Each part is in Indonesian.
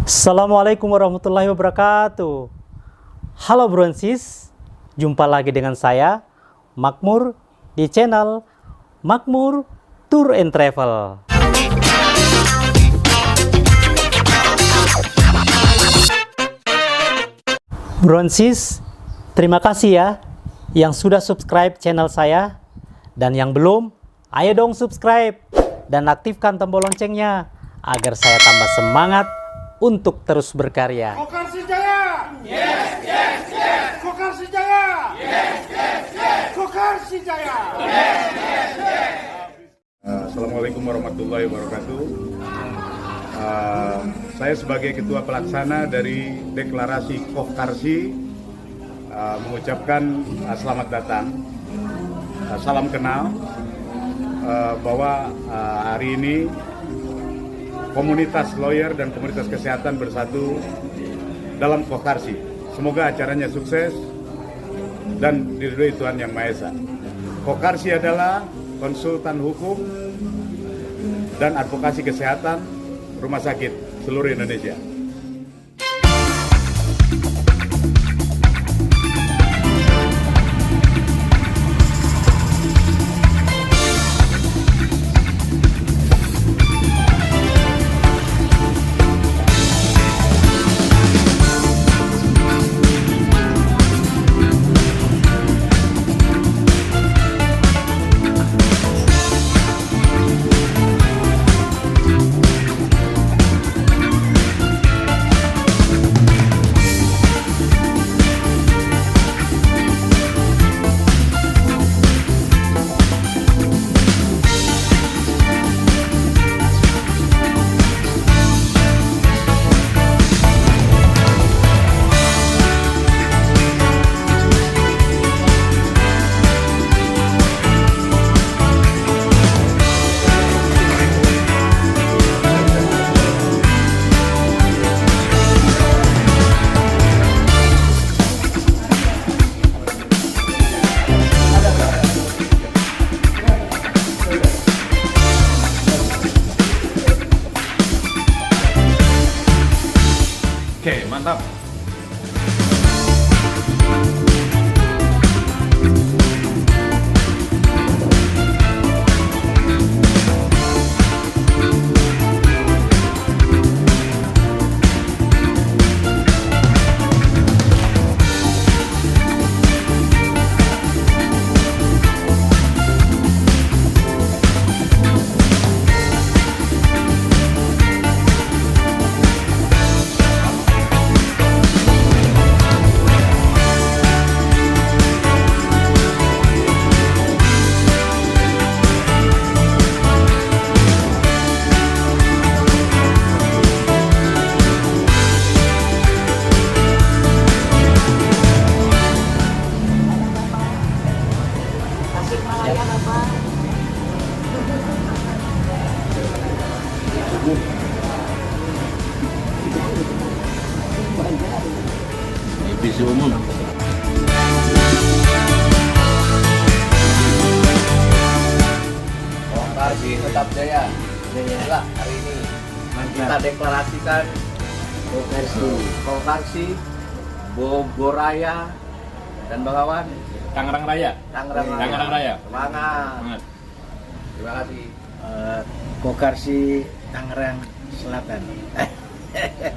Assalamualaikum warahmatullahi wabarakatuh. Halo Bronsis, jumpa lagi dengan saya Makmur di channel Makmur Tour and Travel. Bronsis, terima kasih ya yang sudah subscribe channel saya, dan yang belum, ayo dong subscribe dan aktifkan tombol loncengnya agar saya tambah semangat untuk terus berkarya. Kokarsi Jaya! Yes, yes, yes! Kokarsi Jaya! Yes, yes, yes! Kokarsi Jaya! Yes, yes, yes! Assalamualaikum warahmatullahi wabarakatuh. Saya sebagai Ketua Pelaksana dari Deklarasi Kokarsi mengucapkan selamat datang, salam kenal, bahwa hari ini komunitas lawyer dan komunitas kesehatan bersatu dalam Kokarsi. Semoga acaranya sukses dan diridhoi Tuhan Yang Maha Esa. Kokarsi adalah konsultan hukum dan advokasi kesehatan rumah sakit seluruh Indonesia. Oke, mantap. Visi umum. Kokarsi tetap jaya. Inilah hari ini kita deklarasikan Kokarsi Bogoraya dan Bengawan Tangerang Raya. Tangerang Raya. Semangat. Semangat. Terima kasih. Kokarsi Tangerang Selatan. STHM!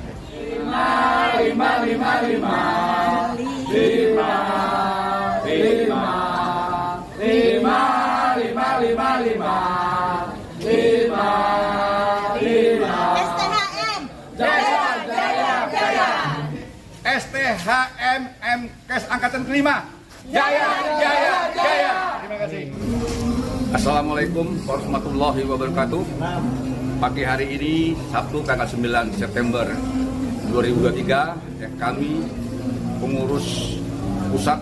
Jaya, jaya, jaya! STHM MKes Angkatan Kelima. Jaya, jaya, jaya. Terima kasih. Assalamualaikum warahmatullahi wabarakatuh. Pagi hari ini Sabtu tanggal 9 September 2023 kami pengurus pusat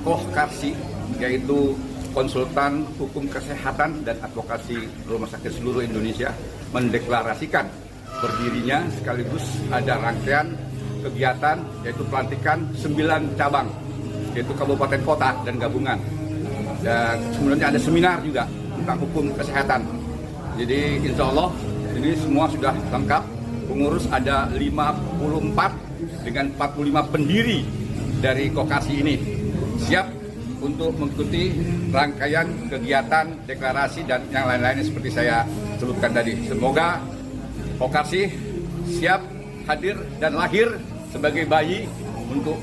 Kokarsi, yaitu konsultan hukum kesehatan dan advokasi rumah sakit seluruh Indonesia, mendeklarasikan berdirinya sekaligus ada rangkaian kegiatan yaitu pelantikan 9 cabang, yaitu kabupaten kota dan gabungan. Dan sebenarnya ada seminar juga tentang hukum kesehatan. Jadi insya Allah ini semua sudah lengkap, pengurus ada 54 dengan 45 pendiri dari Kokarsi ini siap untuk mengikuti rangkaian kegiatan, deklarasi, dan yang lain-lainnya seperti saya sebutkan tadi. Semoga Kokarsi siap hadir dan lahir sebagai bayi untuk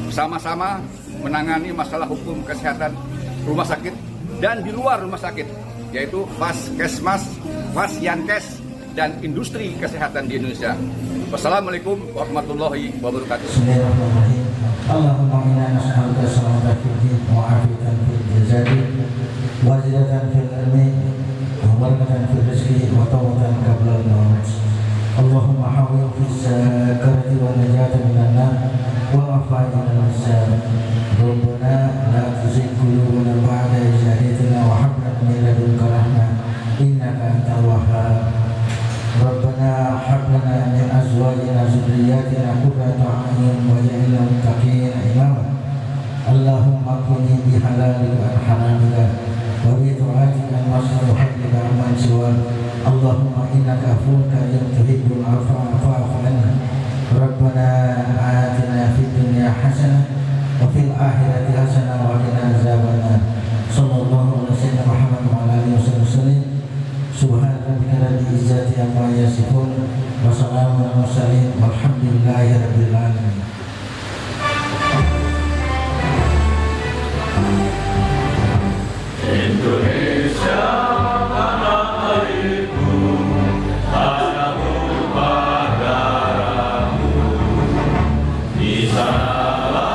bersama-sama menangani masalah hukum kesehatan rumah sakit dan di luar rumah sakit, yaitu Vaskesmas, Vasyankes, dan industri kesehatan di Indonesia. Wassalamualaikum warahmatullahi wabarakatuh. Bismillahirrahmanirrahim. Allahumma inna nas'aluka salamatan fid din wa afiyatan fil jasadi wa ziyadatan fil ilmi wa barakatan fil rizqi wa tawbatan qabla al-maut. Allahumma hawwin fis sakarati wa najata minan nar wa afa'ina al-lisan. Rabbana la tuzigh qulubana ba'da idh hadaytana wa hab lana min ladunka rahmah innaka antal wahhab. Rabbana hab lana min azwajina dzurriyyatina qurrata a'yun waj'alna lil muttaqina imama. Allahumma qini bi halalika an haramika wa bi ta'atika an masruhatika amman siwa. Allahumma innaka afuwwun karim tuhibbul afwa fa'fu anna. Rabbana atina fid dunya hasanah wa fil akhirati hasanah wa qina adzabannar. Sallallahu alaihi wasallam Muhammad wa ala alihi wasallam. Subhana rabbika rabbil izzati amma yasifun wa salamun alal mursalin walhamdulillahi rabbil alamin. Indonesia tanah airku, tanah tumpah darahmu. Di sanalah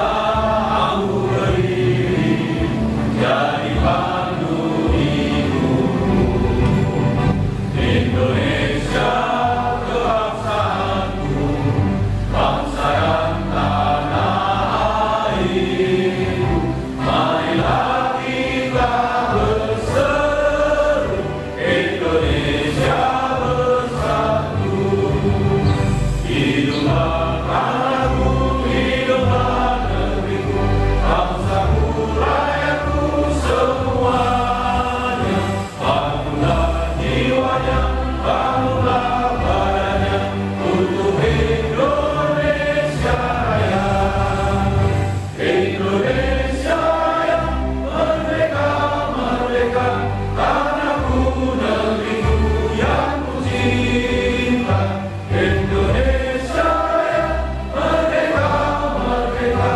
aku berdiri, jadi pandu hidupku. Indonesia kebangsaanku, bangsa dan tanah air. Marilah kita berseru, Indonesia bersatu. Hiduplah tanahku, hiduplah negeriku, bangsaku, rakyatku semuanya. Bangunlah jiwanya, bangunlah badannya untuk Indonesia Raya. Indonesia yang merdeka, merdeka, tanahku, negeriku yang ku cinta. Indonesia yang merdeka, merdeka,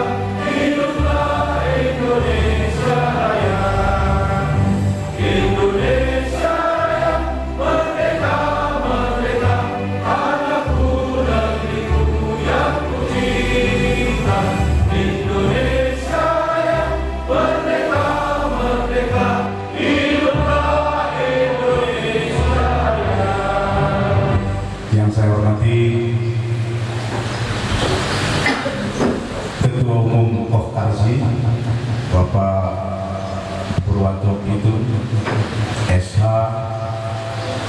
hiduplah Indonesia Raya. Indonesia yang merdeka, merdeka, tanahku, negeriku yang ku cinta. Indonesia yang merdeka, merdeka, hiduplah Indonesia Raya. Yang saya hormati Ketua Umum Kokarsi Bapak Purwanto itu SH,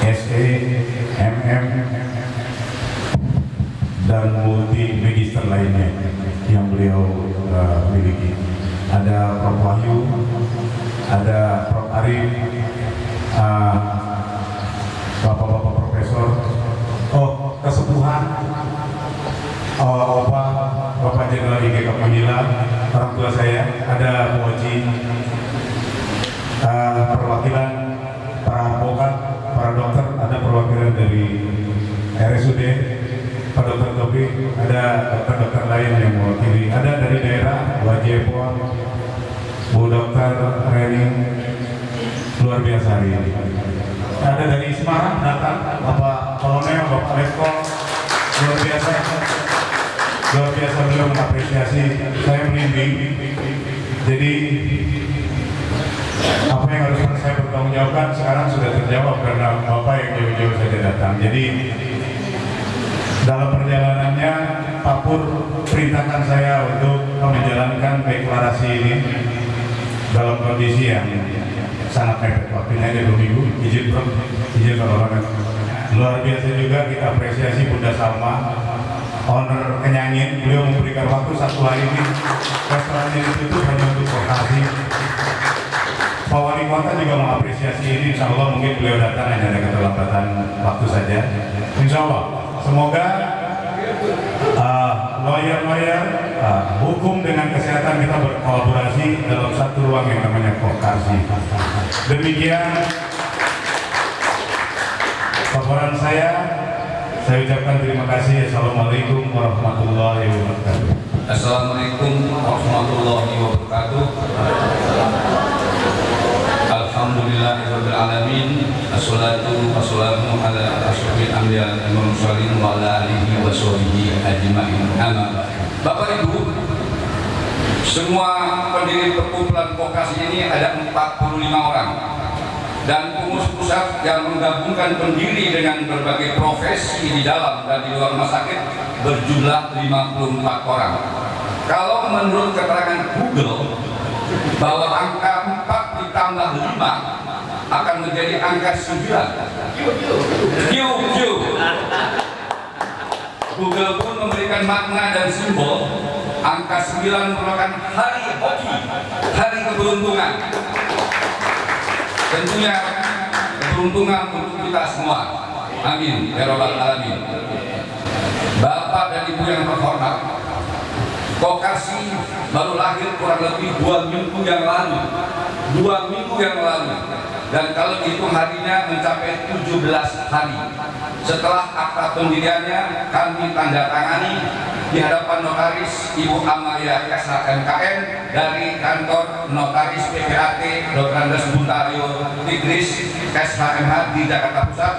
SE, MM, dan multi magister lainnya yang beliau miliki. Ada Prof. Wahyu, ada Prof. Arif, Bapak-bapak profesor, kesepuhan, Bapak Jenderal IG Kapangila, orang tua saya, ada Bu Oji, perwakilan para advokat, para dokter, ada perwakilan dari RSUD, Pak Dr. Topi, ada dokter-dokter lain yang mewakili, ada dari daerah, Bu Haji Epon, Bu Dr. Reni, luar biasa hari ini. Ada dari Semarang datang, Bapak Kolonel, Bapak Lesko, luar biasa beliau mengapresiasi, saya merinding. Jadi apa yang harus saya bertanggung jawabkan sekarang sudah terjawab karena Bapak yang jauh-jauh saja datang. Jadi dalam perjalanannya Pak Pur perintahkan saya untuk menjalankan deklarasi ini dalam kondisi yang sangat mepet waktunya, aja 2 minggu. Izin kalau luar biasa juga kita apresiasi Bunda Salma, owner Kenyangin. Beliau memberikan waktu 1 hari ini, restorannya ditutup hanya untuk Kokarsi. Pak Wali Kota juga mengapresiasi ini. Insya Allah mungkin beliau datang hanya ada keterlambatan waktu saja. Insya Allah semoga lawyer-lawyer hukum dengan kesehatan kita berkolaborasi dalam satu ruang yang namanya Kokarsi. Demikian paparan saya ucapkan terima kasih. Assalamualaikum warahmatullahi wabarakatuh. Assalamualaikum warahmatullahi wabarakatuh. Alhamdulillahirabbil alamin. Assalatu wassalamu ala asyrofil anbiya wal mursalin wa ala alihi wa sahbihi ajmain. Amma Bapak Ibu, semua pendiri perkumpulan Kokarsi ini ada 45 orang dan pengurus pusat yang menggabungkan pendiri dengan berbagai profesi di dalam dan di luar rumah sakit berjumlah 54 orang. Kalau menurut keterangan Google bahwa angka 4 ditambah 5 akan menjadi angka 9. Google pun memberikan makna dan simbol. Angka 9 merupakan hari hoki, hari keberuntungan. Tentunya keberuntungan untuk kita semua. Amin ya rabbal alamin. Bapak dan Ibu yang terhormat, Kokarsi baru lahir kurang lebih 2 minggu yang lalu. 2 minggu yang lalu. Dan kalau dihitung harinya mencapai 17 hari. Setelah akta pendiriannya kami tanda tangani di hadapan notaris Ibu Amalia SHMKM dari kantor notaris PPAT Dr. Andes Buntario Tigris SHMH di Jakarta Pusat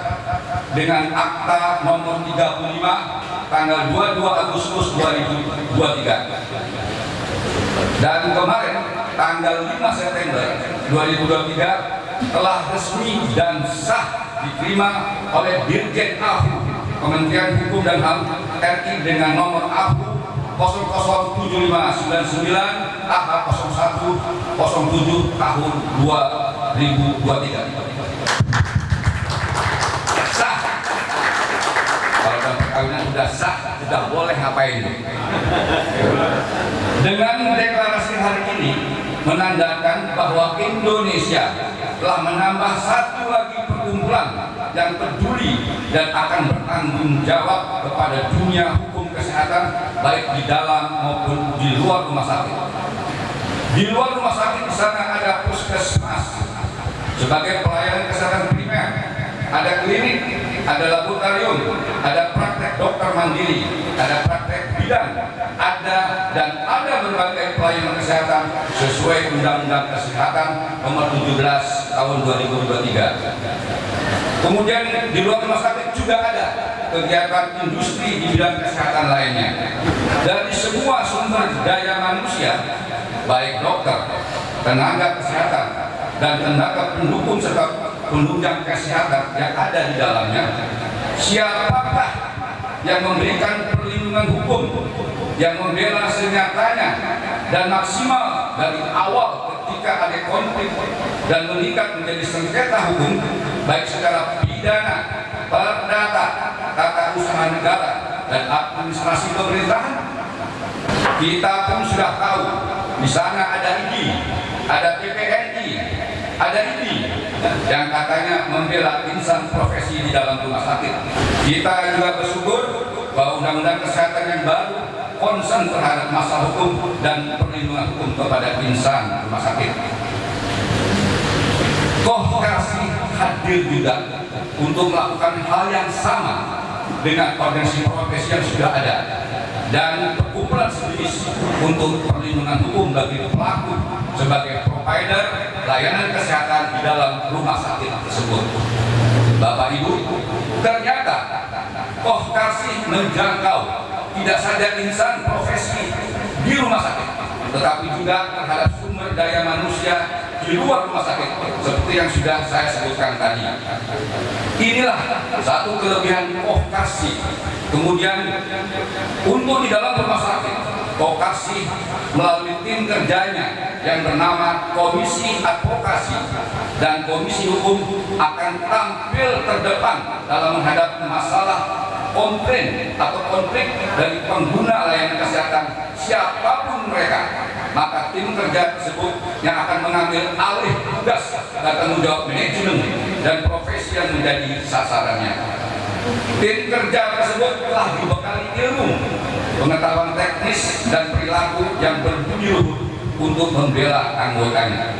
dengan akta nomor 35 tanggal 22 Agustus 2023. Dan kemarin tanggal 5 September 2023 telah resmi dan sah diterima oleh Dirjen AHU Kementerian Hukum dan HAM RI dengan nomor AHU 007599 AH 0107 tahun 2023. Sah. Kalau dalam perkawinan sudah sah, sudah boleh ngapain. Dengan deklarasi hari ini menandakan bahwa Indonesia telah menambah satu lagi perkumpulan yang peduli dan akan bertanggung jawab kepada dunia hukum kesehatan baik di dalam maupun di luar rumah sakit. Di luar rumah sakit di sana ada puskesmas sebagai pelayanan kesehatan primer, ada klinik, ada laboratorium, ada praktek dokter mandiri, ada praktek bidan, ada berbagai pelayanan kesehatan sesuai Undang-Undang Kesehatan Nomor 17 Tahun 2023. Kemudian di luar rumah sakit juga ada kegiatan industri di bidang kesehatan lainnya. Dari semua sumber daya manusia, baik dokter, tenaga kesehatan, dan tenaga pendukung serta penunjang kesehatan yang ada di dalamnya, siapakah yang memberikan perlindungan hukum, yang membela senyatanya dan maksimal dari awal ketika ada konflik dan meningkat menjadi sengketa hukum, baik secara pidana, perdata, tata usaha negara, dan administrasi pemerintahan. Kita pun sudah tahu di sana ada IDI, ada PPNI, ada IDI yang katanya membela insan profesi di dalam rumah sakit. Kita juga bersyukur bahwa Undang-Undang Kesehatan yang baru konsen terhadap masalah hukum dan perlindungan hukum kepada insan rumah sakit. Kokarsi hadir juga untuk melakukan hal yang sama dengan organisasi profesi yang sudah ada dan perkumpulan sejenis untuk perlindungan hukum bagi pelaku sebagai provider layanan kesehatan di dalam rumah sakit tersebut. Bapak Ibu, ternyata Kokarsi menjangkau tidak saja insan profesi di rumah sakit, tetapi juga terhadap sumber daya manusia di luar rumah sakit seperti yang sudah saya sebutkan tadi. Inilah satu kelebihan Kokarsi. Kemudian untuk di dalam rumah sakit, Kokarsi melalui tim kerjanya yang bernama Komisi Advokasi dan Komisi Hukum akan tampil terdepan dalam menghadapi masalah komplain atau konflik dari pengguna layanan kesehatan siapapun mereka. Maka tim kerja tersebut yang akan mengambil alih tugas dan tanggung jawab manajemen dan profesi yang menjadi sasarannya. Tim kerja tersebut telah dibekali ilmu, pengetahuan teknis dan perilaku yang berbudi luhur untuk membela anggotanya.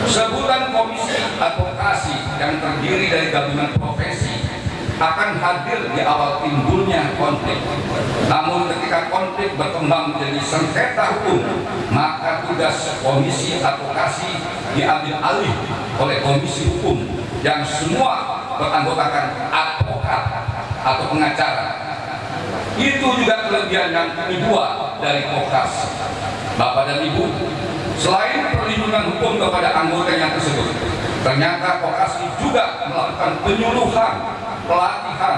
Sebutan komisi advokasi yang terdiri dari gabungan profesi akan hadir di awal timbulnya konflik. Namun ketika konflik berkembang menjadi sengketa hukum, maka tugas komisi advokasi diambil alih oleh komisi hukum yang semua beranggotakan advokat atau pengacara. Itu juga kelebihan yang kedua dari Kokas. Bapak dan Ibu, selain perlindungan hukum kepada anggotanya tersebut, ternyata Kokas juga melakukan penyuluhan, pelatihan,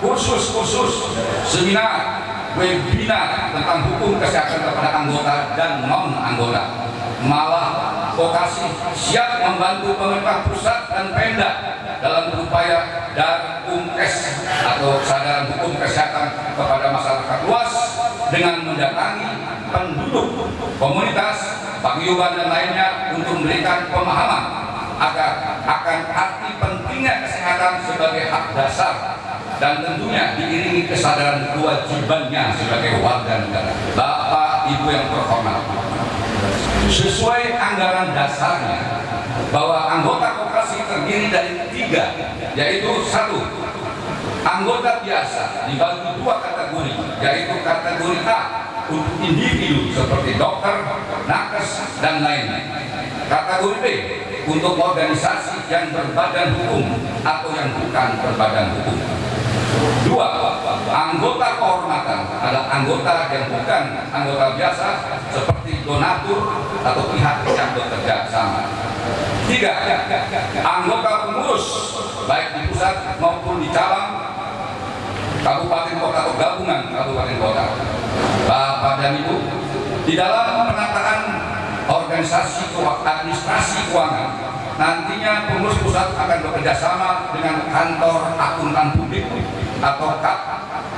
kursus-kursus, seminar, webinar tentang hukum kesehatan kepada anggota dan non-anggota. Malah Kokasi siap membantu pemerintah pusat dan Pemda dalam berupaya Darkumkes atau kesadaran hukum kesehatan kepada masyarakat luas dengan mendatangi penduduk, komunitas, paguyuban dan lainnya untuk memberikan pemahaman akan arti pentingnya kesehatan sebagai hak dasar dan tentunya diiringi kesadaran kewajibannya sebagai warga negara. Bapak Ibu yang terhormat, sesuai anggaran dasarnya bahwa anggota koperasi terdiri dari 3, yaitu 1. Anggota biasa dibagi 2 kategori, yaitu kategori A untuk individu seperti dokter, nakes, dan lainnya. Kategori B untuk organisasi yang berbadan hukum atau yang bukan berbadan hukum. 2. Anggota kehormatan adalah anggota yang bukan anggota biasa seperti donatur atau pihak yang bekerja sama. 3. Anggota pengurus baik di pusat maupun di cabang, kabupaten kota atau gabungan kabupaten kota. Bapak dan Ibu, di dalam penataan organisasi administrasi keuangan, nantinya pengurus pusat akan bekerja sama dengan kantor akuntan publik atau KAP,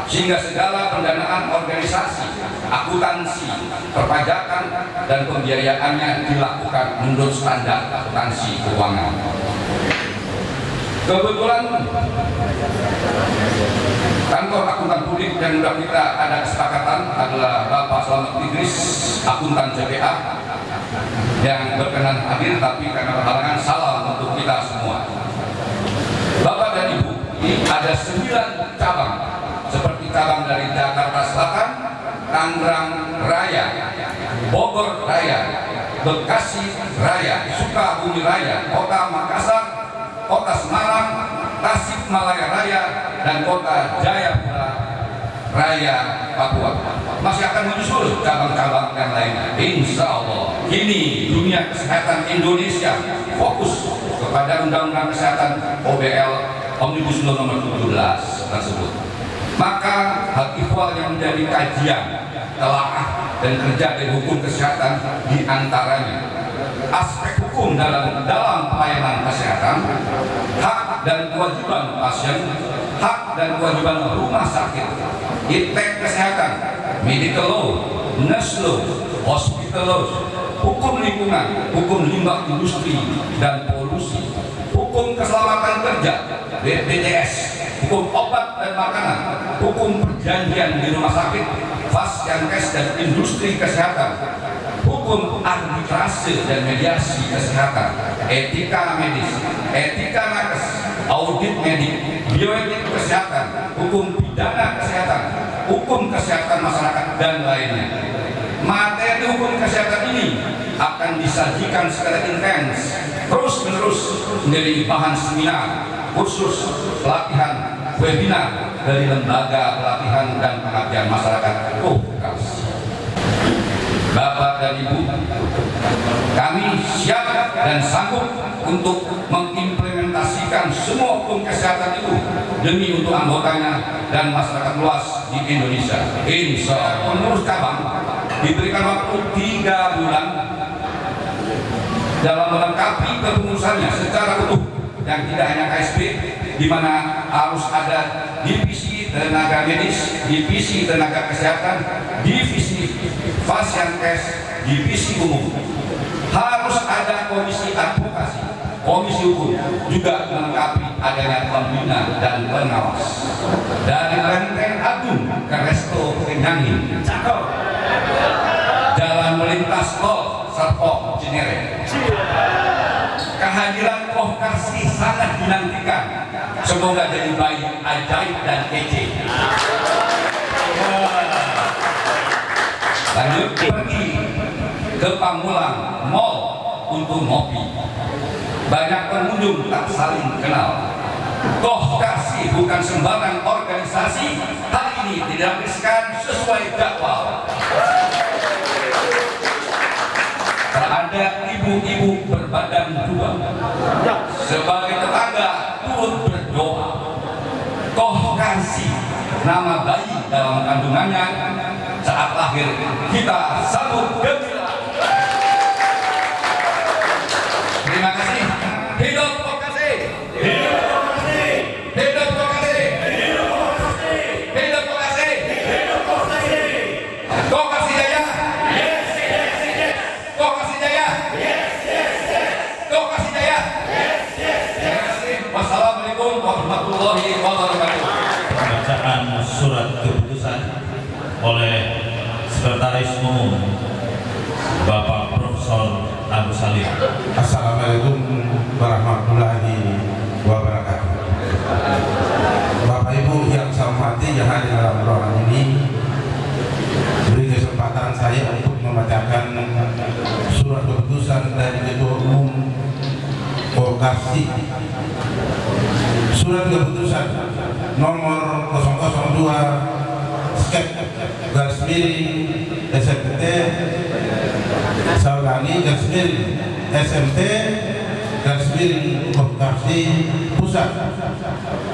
sehingga segala pendanaan organisasi, akuntansi, perpajakan, dan pembiayaannya dilakukan menurut standar akuntansi keuangan. Kebetulan kantor akuntan publik yang sudah kita ada kesepakatan adalah Bapak Selamat Idris, akuntan CPA, yang berkenan hadir, tapi karena berhalangan salam untuk kita semua. Bapak dan Ibu, ada 9 cabang, seperti cabang dari Jakarta Selatan, Tangerang Raya, Bogor Raya, Bekasi Raya, Sukabumi Raya, Kota Makassar, Kota Semarang, Tasikmalaya Raya, dan Kota Jayapura Raya, Papua. Masih akan menyusul cabang-cabang yang lainnya. Insya Allah, kini dunia kesehatan Indonesia fokus kepada Undang-Undang Kesehatan OBL Omnibus Law nomor 17 tersebut. Maka hal ihwal yang menjadi kajian, telaah, dan kerja dari hukum kesehatan diantaranya aspek hukum dalam pelayanan kesehatan, hak dan kewajiban pasien, hak dan kewajiban rumah sakit, iptek kesehatan, medical law, nurse law, hospital law, hukum lingkungan, hukum limbah industri dan polusi, hukum keselamatan kerja, BPJS, hukum obat dan makanan, hukum perjanjian di rumah sakit, Fasyankes dan industri kesehatan, hukum arbitrase dan mediasi kesehatan, etika medis, etika nakes, audit medik, bioetik kesehatan, hukum pidana kesehatan, hukum kesehatan masyarakat, dan lainnya. Materi hukum kesehatan ini akan disajikan secara intens, terus-menerus menjadi bahan seminar, kursus, pelatihan, webinar dari lembaga pelatihan dan pengabdian masyarakat Kokas. Bapak dan Ibu, kami siap dan sanggup untuk mengimplementasikan semua hukum kesehatan itu demi untuk anggotanya dan masyarakat luas di Indonesia. Insya Allah, pengurus cabang diberikan waktu 3 bulan dalam melengkapi kepengurusannya secara utuh, yang tidak hanya KSP, di mana harus ada divisi tenaga medis, divisi tenaga kesehatan, divisi Fasyankes, divisi umum. Harus ada komisi advokasi, komisi hukum, juga melengkapi adanya pembina dan pengawas. Dari Lenteng Agung ke Resto Penyanyi, jalan melintas tol Serpong Cinere. Kehadiran Kokarsi sangat dinantikan. Semoga jadi baik, ajaib dan kece. Lanjut pergi ke Pamulang Mall untuk ngopi. Banyak pengunjung tak saling kenal. Kokarsi bukan sembarang organisasi. Hal ini didapatkan sesuai jadwal. Ada ibu-ibu berbadan dua. Sebagai tetangga turut berdoa. Kokarsi, nama bayi dalam kandungannya. Saat lahir kita sambut gembira. Terima kasih. Hidup Kokarsi. Hidup Kokarsi. Hidup Kokarsi. Hidup Kokarsi. Hidup Kokarsi. Hidup Kokarsi. Kokarsi Jaya. Yes, yes, yes. Kokarsi Jaya. Yes, yes, yes. Kokarsi Jaya. Yes, yes, yes. Terima kasih. Wassalamualaikum warahmatullahi wabarakatuh. Pembacaan surat keputusan oleh Sekretaris Umum Bapak Profesor Agus Salim. Assalamualaikum warahmatullahi wabarakatuh. Bapak Ibu yang saya hormati yang hadir dalam ruangan ini, beri kesempatan saya untuk membacakan surat keputusan dari Ketua Umum Kokarsi. Surat keputusan nomor 002 skep garis miring SMT Saulani garis miring SMT garis miring Kokarsi Pusat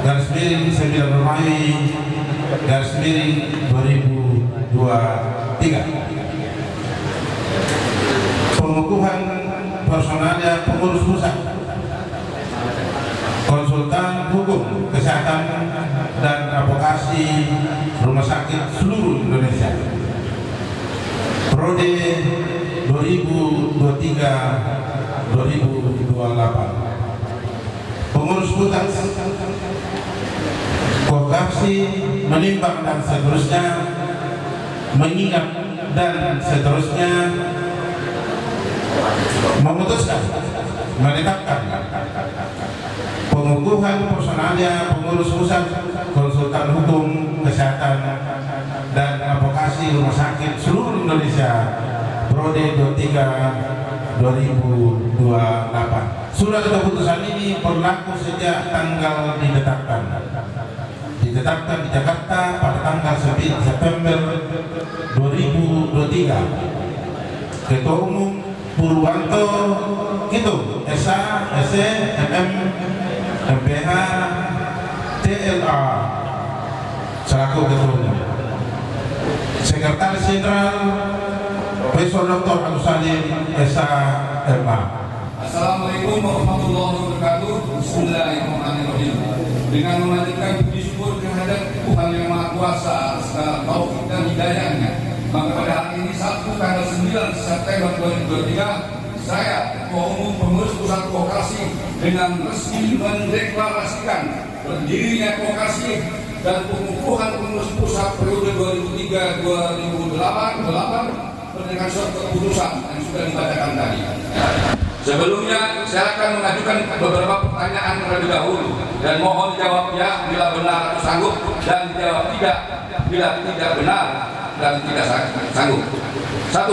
garis miring 9 Romawi garis miring 2023. Pengukuhan personalnya pengurus pusat, konsultan hukum, kesehatan dan advokasi rumah sakit seluruh Indonesia. Prode 2023-2028. Pengurus pusat Kokarsi menimbang dan seterusnya, mengingat dan seterusnya, memutuskan menetapkan pengukuhan personalnya pengurus pusat, konsultan hukum, kesehatan dan advokasi rumah sakit seluruh Indonesia Prode 23-2028. Surat keputusan ini berlaku sejak tanggal ditetapkan di Jakarta pada tanggal 9 September 2023. Ketua Umum Purwanto Kitung, SA, SE, MM, MPH, TLA selaku ketua. Sekretaris Jenderal Profesor Dr. Agus Salim, SA, MA. Assalamualaikum warahmatullahi wabarakatuh. Bismillahirrahmanirrahim. Dengan memanjatkan puji syukur kehadirat Tuhan Yang Maha Kuasa segala taufik dan hidayahnya, maka pada hari ini Sabtu tanggal 9 September 2023, saya Ketua Umum Pengurus Pusat Kokarsi dengan resmi mendeklarasikan berdirinya Kokarsi dan pengukuhan pengurus pusat periode 2003-2008 berdasarkan surat keputusan yang sudah dibacakan tadi. Sebelumnya saya akan mengajukan beberapa pertanyaan terlebih dahulu dan mohon dijawab ya bila benar atau sanggup, dan dijawab tidak bila tidak benar dan tidak sanggup. 1.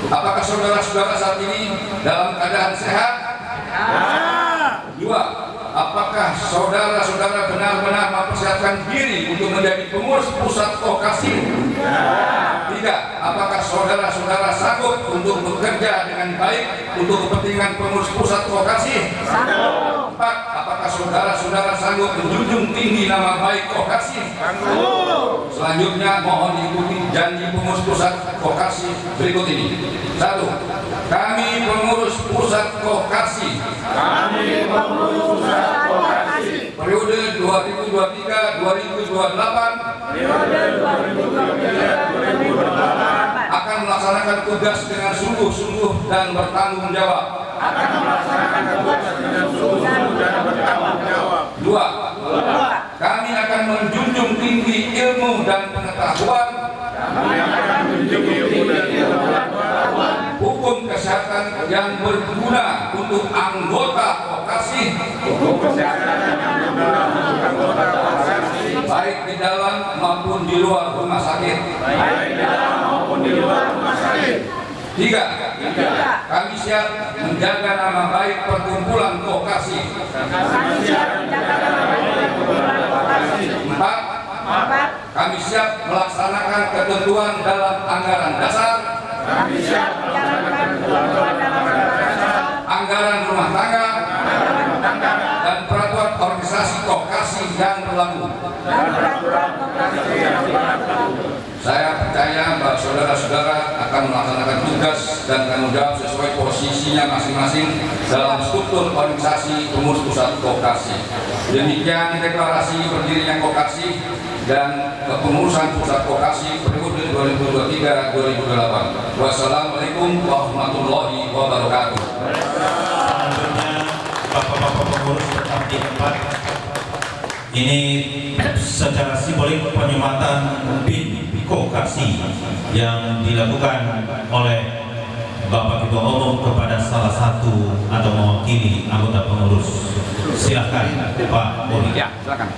Apakah saudara-saudara saat ini dalam keadaan sehat? 2. Apakah saudara-saudara benar-benar mempersiapkan diri untuk menjadi pengurus pusat Kokarsi? 3. Apakah saudara-saudara sanggup untuk bekerja dengan baik untuk kepentingan pengurus pusat Kokarsi? 4. Apakah saudara-saudara sanggup menjunjung tinggi nama baik Kokarsi? Selanjutnya mohon diikuti janji pengurus pusat Kokarsi berikut ini. 1. Kami pengurus pusat Kokarsi. Periode 2023-2028 akan melaksanakan tugas dengan sungguh-sungguh dan bertanggung jawab. tinggi ilmu dan pengetahuan, hukum kesehatan yang berguna untuk anggota vokasi, baik di dalam maupun di luar rumah sakit. Tiga, kami siap menjaga nama baik perkumpulan vokasi. Empat, kami siap melaksanakan ketentuan dalam anggaran dasar, anggaran rumah tangga, dan peraturan organisasi vokasi yang berlaku. Saya percaya bahwa saudara-saudara akan melaksanakan tugas dan tanggung jawab sesuai posisinya masing-masing dalam struktur organisasi pengurus pusat vokasi. Demikian deklarasi berdirinya vokasi dan kepengurusan pusat vokasi periode 2023-2028. Wassalamualaikum warahmatullahi wabarakatuh. Selanjutnya Bapak-bapak pengurus tetap di tempat. Ini secara simbolik penyematan BIN vokasi yang dilakukan oleh Bapak Ketua Umum kepada salah satu atau mewakili anggota pengurus. Silakan Pak Boni. Ya, silakan.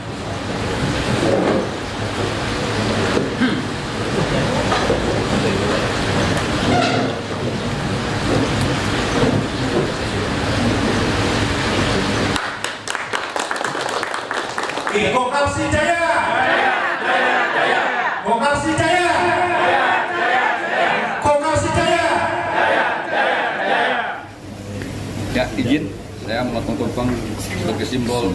Vokasi Jaya, Vokasi Jaya, Vokasi Jaya. Ya, izin saya memotong tumpeng sebagai simbol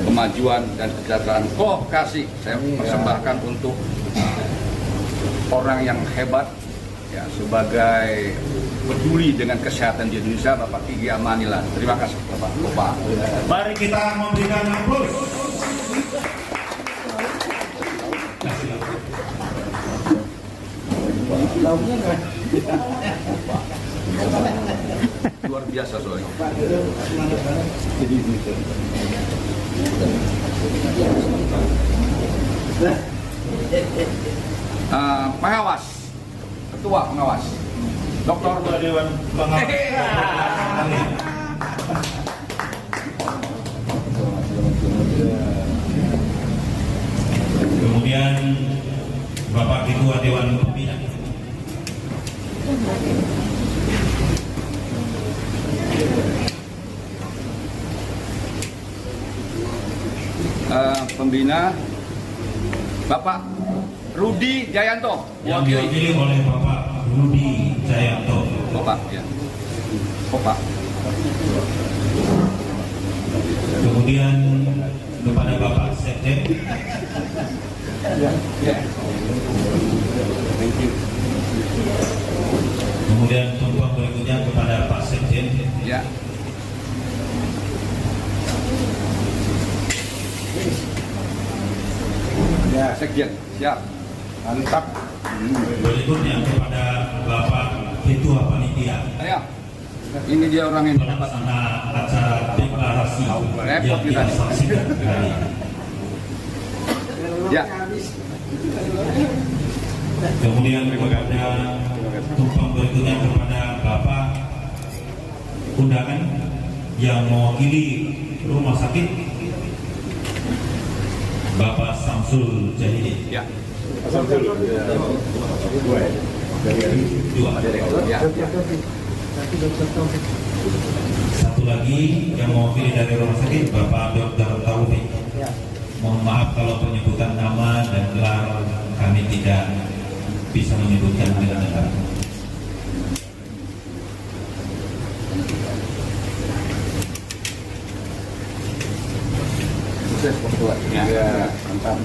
kemajuan dan kesejahteraan vokasi. Saya persembahkan untuk orang yang hebat, ya, sebagai peduli dengan kesehatan di Indonesia, Bapak Igi Amanillah. Terima kasih, Bapak. Mari kita memberikan aplaus. Luar biasa soalnya. Pengawas, ketua pengawas, Dokter Dewan Pengawas. Kemudian Bapak Ketua Dewan Pembina. Pembina Bapak Rudi Jayanto, Yang diwakili oleh Bapak Rudi Jayanto. Bapak, ya. Bapak. Kemudian kepada Bapak Sekjen. Kemudian tumpang berikutnya kepada Pak Sekjen. Ya. Ya, Sekjen, siap. Mantap. Berikutnya kepada Bapak Ketua Panitia. Ayo. Ini dia orang yang Pelaksana acara deklarasi yang kita kita saksikan hari ini. Ya. Kemudian kepada tumpang berikutnya kepada Bapak undangan yang mewakili rumah sakit, Bapak Samsul Jahidin. Ya. Dua. Ya. Satu lagi yang mewakili dari rumah sakit, Bapak Dr. Taufik. Mohon maaf kalau penyebutan nama dan gelar kami tidak bisa menyebutkan dengan benar. Sukses Pak. Ya, mantap.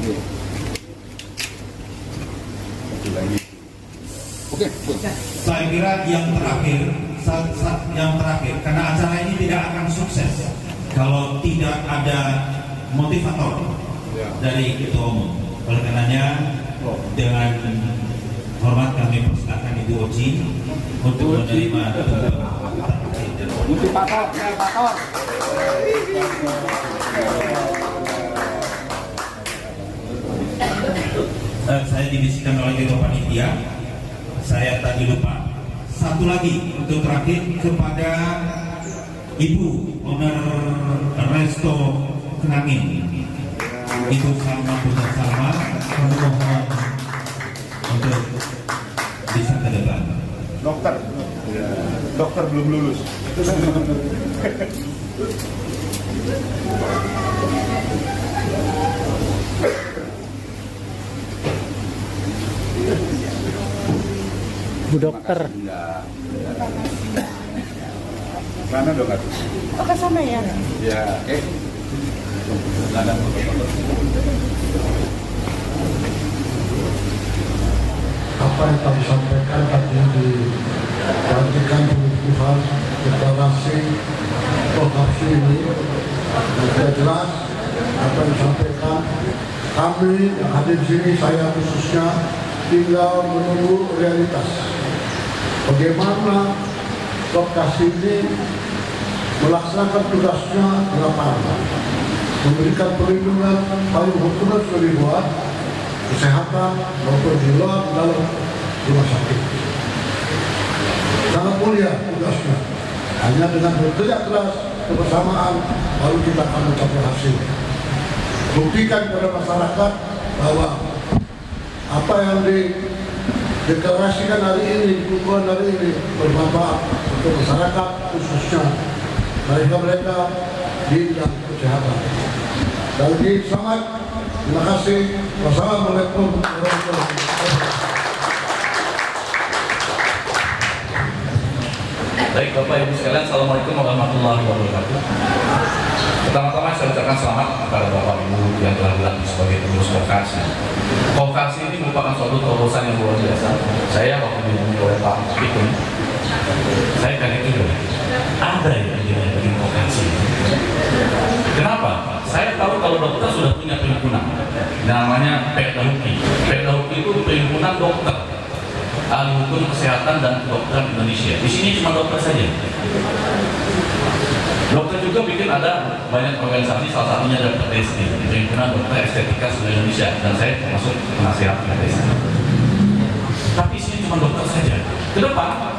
Oke. Saya kira yang terakhir, karena acara ini tidak akan sukses kalau tidak ada motivator dari Ketua Umum. Oleh karenanya, dengan hormat kami persilakan Ibu Oci untuk menerima Motivator. saya dibisikkan oleh ketua panitia, saya tadi lupa. Satu lagi untuk terakhir kepada Ibu Owner Resto Kenangin, Ibu Salma Putra Salma, mohon untuk bisa ke depan. Dokter belum lulus. Bu Dokter. Mana dong? Oh, ke sana ya? Ya, ladang foto-foto. Apa yang kami sampaikan tadi dilantikan pengukuhan deklarasi Kokarsi ini sudah jelas apa yang disampaikan. Kami yang hadir di sini, saya khususnya, tinggal menunggu realitas. Bagaimana Kokarsi ini melaksanakan tugasnya di lapangan, memberikan perlindungan paling hukum sudah dibuat, kesehatan maupun di luar dalam rumah sakit. Sangat mulia tugasnya. Hanya dengan bekerja keras kebersamaan baru kita akan mencapai hasil. Buktikan kepada masyarakat bahwa apa yang dideklarasikan hari ini, dukungan hari ini bermanfaat untuk masyarakat, khususnya mereka di bidang kesehatan. Dan lagi selamat. Terima kasih. Wassalamualaikum warahmatullahi wabarakatuh. Baik Bapak Ibu sekalian, Assalamualaikum warahmatullahi wabarakatuh. Pertama-tama saya ucapkan selamat kepada Bapak Ibu yang telah dilantik sebagai pengurus Kokarsi. Kokarsi ini merupakan suatu terobosan yang luar biasa. Saya waktu dihubungi oleh Pak Pikun, saya kaget juga. Ada yang bikin Kokarsi. Kenapa? Saya tahu kalau dokter sudah punya perhimpunan, namanya Perdahuki. Perdahuki itu perhimpunan dokter, ahli hukum kesehatan dan kedokteran Indonesia. Di sini cuma dokter saja. Dokter juga bikin ada banyak organisasi, salah satunya ada PTSD, Perhimpunan Dokter Estetika Seluruh Indonesia, dan saya termasuk penasihat PTSD. Tapi di sini cuma dokter saja. Ke depan,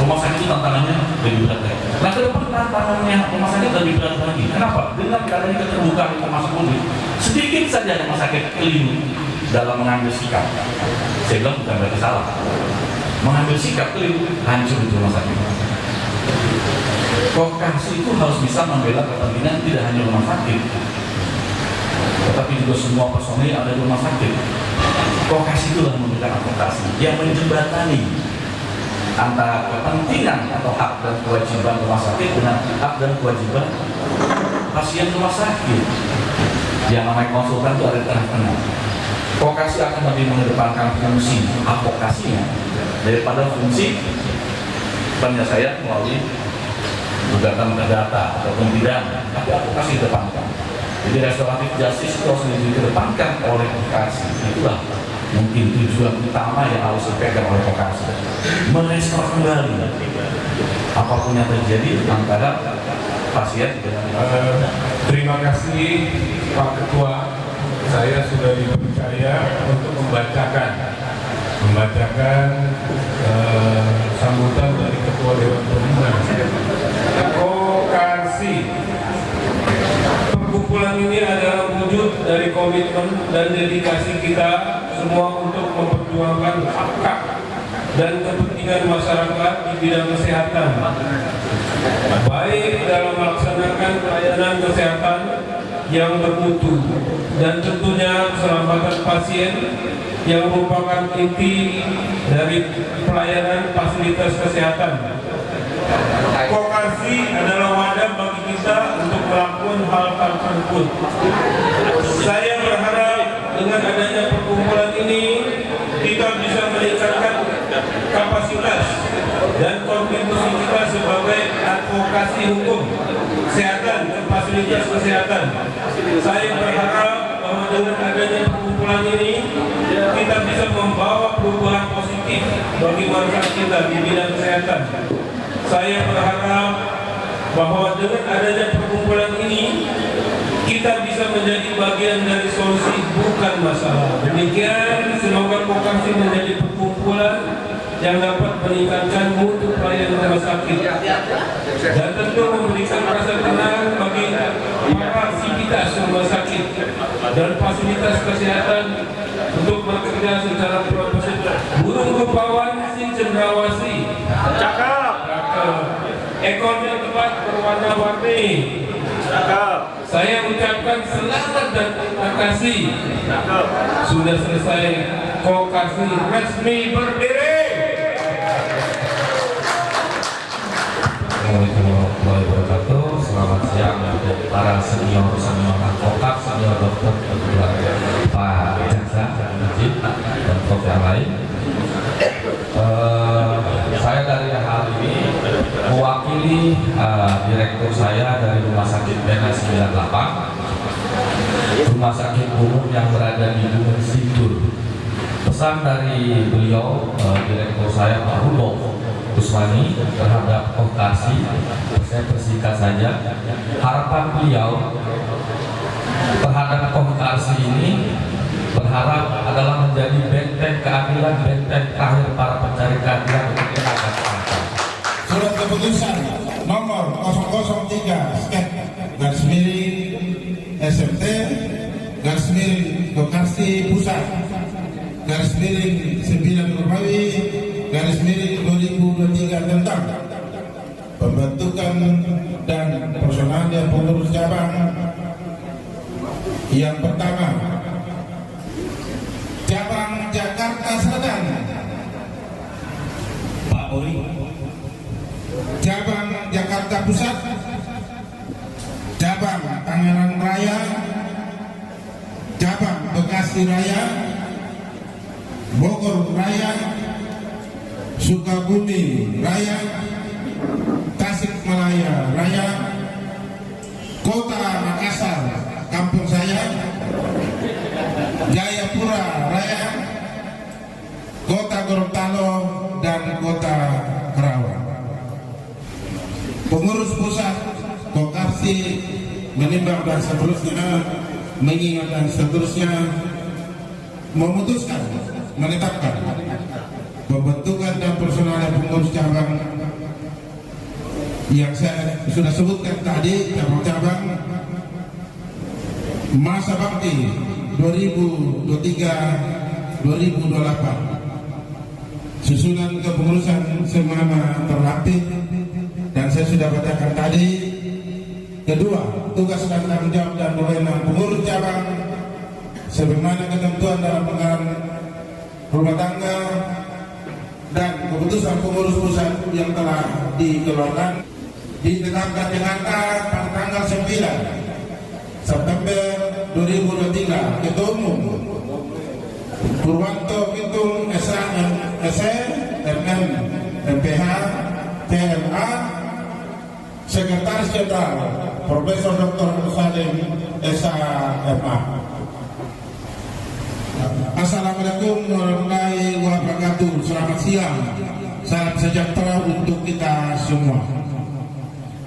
rumah sakit itu tantangannya lebih berat lagi. Nah, ke depan tantangannya rumah sakit lebih berat lagi. Kenapa? Dengan adanya keterbukaan informasi publik, sedikit saja rumah sakit keliru dalam mengambil sikap. Saya bilang bukan berarti salah. Mengambil sikap keliru, hancur di rumah sakit. Kokarsi itu harus bisa membela kepentingan tidak hanya rumah sakit, tetapi juga semua personil yang ada di rumah sakit. Kokarsi itulah memberikan advokasi yang menjembatani antara kepentingan atau hak dan kewajiban rumah sakit dengan hak dan kewajiban pasien rumah sakit. Yang namanya konsultan itu ada di tengah-tengah. Kokarsi akan lebih mengedepankan fungsi advokasinya daripada fungsi penyelesaian melalui gugatan perdata ataupun pidana, tapi advokasi depankan. Jadi restoratif justice itu harus dikedepankan oleh Kokarsi. Itulah mungkin tujuan utama yang harus dipegang oleh Kokarsi, merestore kembali apapun yang terjadi antara pasien dengan Terima kasih Pak Ketua. Saya sudah dipercaya untuk membacakan sambutan dari Ketua Dewan Pembina Kokarsi. Perkumpulan ini adalah wujud dari komitmen dan dedikasi kita semua untuk memperjuangkan hak dan kepentingan masyarakat di bidang kesehatan, baik dalam melaksanakan pelayanan kesehatan yang bermutu dan tentunya keselamatan pasien yang merupakan inti dari pelayanan fasilitas kesehatan. Kokarsi adalah wadah bagi kita untuk melakukan hal tersebut. Saya berharap dengan adanya perkumpulan ini kita bisa meningkatkan kapasitas dan kontribusi kita sebagai advokasi hukum kesehatan dan fasilitas kesehatan. Saya berharap bahwa dengan adanya perkumpulan ini kita bisa membawa perubahan positif bagi masyarakat kita di bidang kesehatan. Saya berharap bahwa dengan adanya perkumpulan ini kita bisa menjadi bagian dari solusi, bukan masalah. Demikian, semoga Kokarsi menjadi perkumpulan yang dapat meningkatkan mutu pelayanan rumah sakit dan tentu memberikan rasa tenang bagi para sivitas rumah sakit dan fasilitas kesehatan untuk bekerja secara profesional. Burung rupawan si cendrawasih, Cakep. ekornya tepat berwarna-warni. Saya ucapkan selamat dan terima kasih. Sudah selesai, Kokarsi resmi berdiri. Assalamualaikum warahmatullahi wabarakatuh. Selamat siang para senior advokat, senior dokter, dan juga Pak Jaksa, Najib, dan prof yang lain. Saya dari hal ini mewakili direktur saya dari Rumah Sakit BNS 98, rumah sakit umum yang berada di Gunung Sindur. Pesan dari beliau, direktur saya Pak Rudolf Kusmani terhadap Kokarsi, saya persingkat saja. Harapan beliau terhadap Kokarsi ini berharap adalah menjadi benteng keadilan, benteng terakhir para pencari keadilan untuk tenaga kesehatan. Surat keputusan nomor 003/SMT Kokarsi Pusat /9 Romawi /2023 tentang pembentukan dan personalnya pengurus cabang. Yang pertama, cabang Jakarta Selatan, Pak Ori. Cabang Jakarta Pusat, cabang Tangerang Raya, cabang Bekasi Raya, Bogor Raya, Sukabumi Raya, Tasikmalaya Raya, Kota Makassar, kampung saya, Jayapura Raya, Kota Gorontalo, dan Kota Karawang. Pengurus pusat Kokarsi menimbang dan seterusnya, mengingat dan seterusnya, memutuskan menetapkan pembentukan dan personal pengurus cabang yang saya sudah sebutkan tadi, cabang-cabang masa bakti 2023-2028. Susunan kepengurusan semana terlatih dan saya sudah bacakan tadi. Kedua, tugas dan tanggung jawab dan wewenang pengurus cabang sebagaimana ketentuan dalam anggaran rumah tangga dan keputusan pengurus pusat yang telah dikeluarkan ditetapkan Jakarta pada tanggal 9 September 2023. Ketua Umum Purwanto Pintung MM MPH TMA. Sekretaris Jenderal Profesor Dr. Salim SHMA. Assalamualaikum warahmatullahi wabarakatuh. Selamat siang, salam sejahtera untuk kita semua.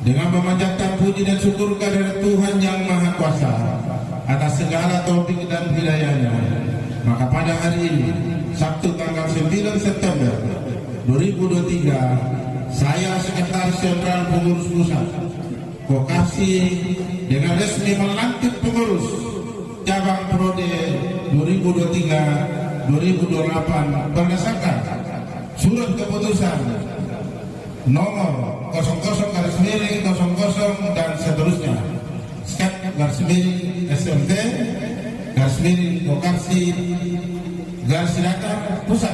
Dengan memanjatkan puji dan syukur kehadirat Tuhan Yang Maha Kuasa atas segala taufik dan hidayahnya, maka pada hari ini, Sabtu tanggal 9 September 2023, saya Sekretaris Jenderal Pengurus Pusat Kokarsi dengan resmi melantik pengurus cabang Prode 2023-2028 berdasarkan surat keputusan nomor 00/00 dan seterusnya /SMT /Kokarsi /Datar Pusat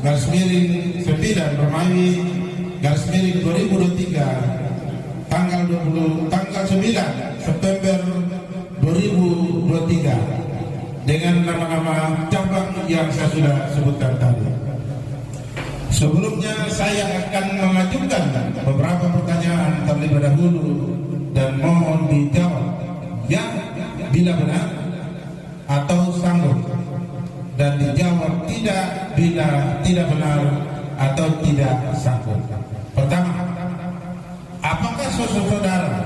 /9 Romawi /2023 tanggal 9 September 2023 dengan nama-nama cabang yang saya sudah sebutkan tadi. Sebelumnya saya akan mengajukan beberapa pertanyaan terlebih dahulu dan mohon dijawab ya bila benar atau sanggup, dan dijawab tidak bila tidak benar atau tidak sanggup. Pertama, apakah saudara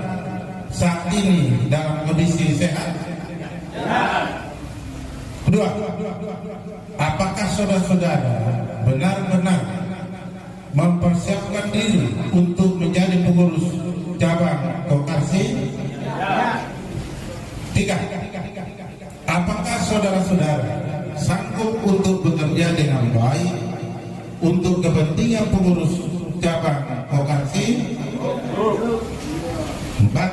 saat ini dalam kondisi sehat? Kedua, apakah saudara-saudara benar-benar mempersiapkan diri untuk menjadi pengurus cabang Kokarsi? Tiga, apakah saudara-saudara sanggup untuk bekerja dengan baik untuk kepentingan pengurus cabang Kokarsi? Empat,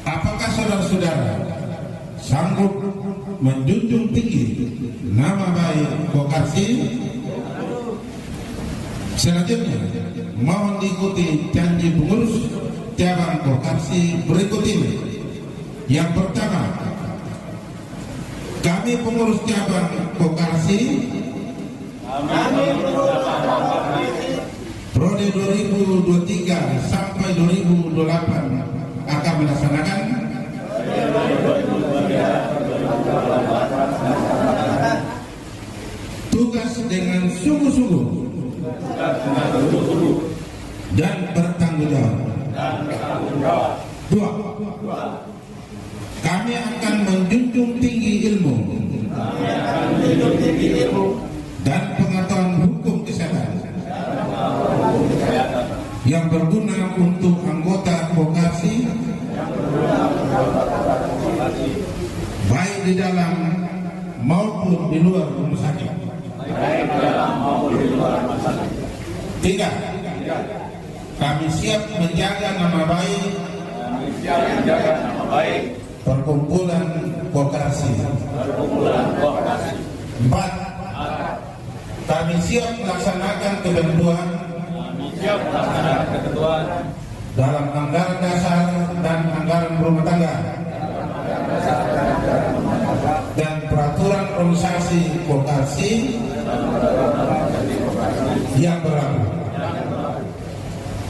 apakah saudara-saudara sanggup menjunjung tinggi nama baik Kokarsi? Selanjutnya, mohon diikuti janji pengurus cabang Kokarsi berikut ini. Yang pertama, kami pengurus cabang Kokarsi periode 2023 sampai 2028 akan melaksanakan tugas dengan sungguh-sungguh dan bertanggung jawab. Dua, kami akan menjunjung tinggi ilmu dan pengetahuan hukum kesehatan yang berguna untuk anggota Kokarsi baik di dalam maupun di luar rumah sakit. Tiga, kami siap menjaga nama baik perkumpulan Kokarsi. Empat, kami siap melaksanakan ketentuan dalam anggaran dasar dan anggaran rumah tangga dan peraturan organisasi Kokarsi yang berlaku.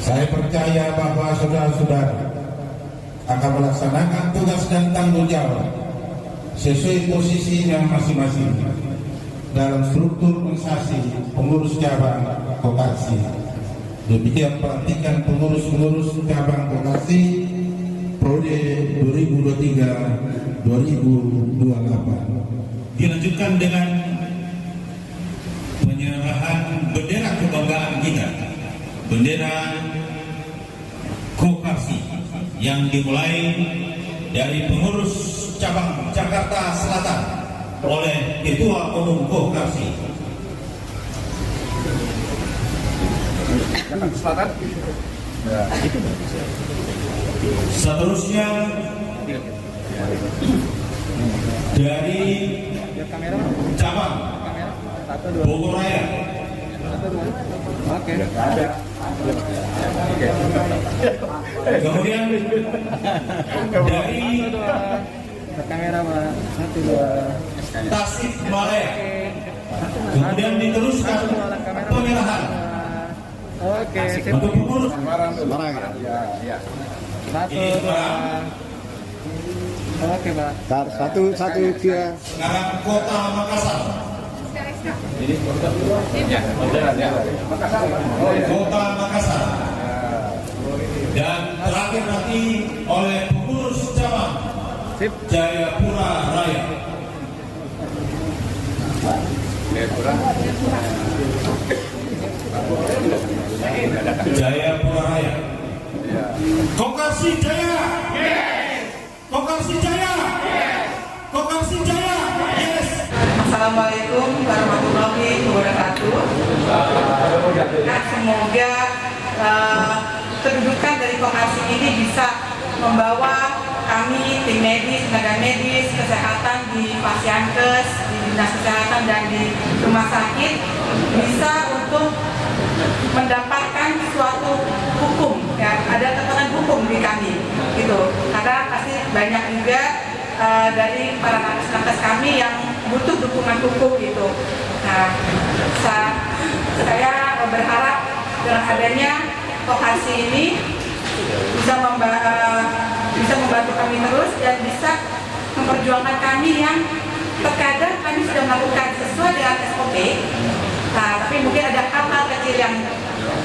Saya percaya bahwa saudara-saudara akan melaksanakan tugas dan tanggung jawab sesuai posisinya masing-masing dalam struktur organisasi pengurus cabang Kokarsi. Demikian pelantikan pengurus-pengurus cabang Kokarsi periode 2023-2028. Dilanjutkan dengan penyerahan bendera kebanggaan kita, bendera Kokarsi, yang dimulai dari pengurus cabang Jakarta Selatan oleh Ketua Umum Kokarsi. Jakarta Selatan. Seterusnya dari cabang Bogor Raya. Kemudian dari Tasik Malaya. Kemudian diteruskan penyerahan untuk pengurus Satu dia. sekarang Kota Makassar. Kota Makassar. Dan terakhir nanti oleh pengurus cabang Jayapura Raya. Jayapura Raya. Kokarsi Jaya. Kokarsi Jaya. Kokarsi Jaya. Yes. Assalamualaikum warahmatullahi wabarakatuh. Nah, semoga kedudukan dari Kokarsi ini bisa membawa kami, tim medis, tenaga medis, kesehatan di Pasienkes, di dinas kesehatan dan di rumah sakit bisa untuk mendapatkan suatu hukum, ya, ada tatanan hukum di kami, gitu. Karena pasti banyak juga dari para nakes-nakes kami yang butuh dukungan hukum, gitu. Nah, saya berharap dengan adanya Kokarsi ini bisa membantu kami terus dan bisa memperjuangkan kami yang terkadang kami sudah melakukan sesuai dengan SOP. Nah, tapi mungkin ada hal-hal kecil yang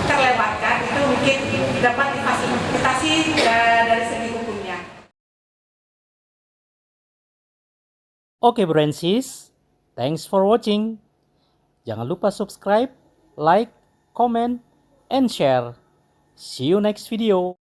terlewatkan, itu mungkin dapat kasih dari segi hukumnya. Oke bro and sis, thanks for watching. Jangan lupa subscribe, like, comment, and share. See you next video.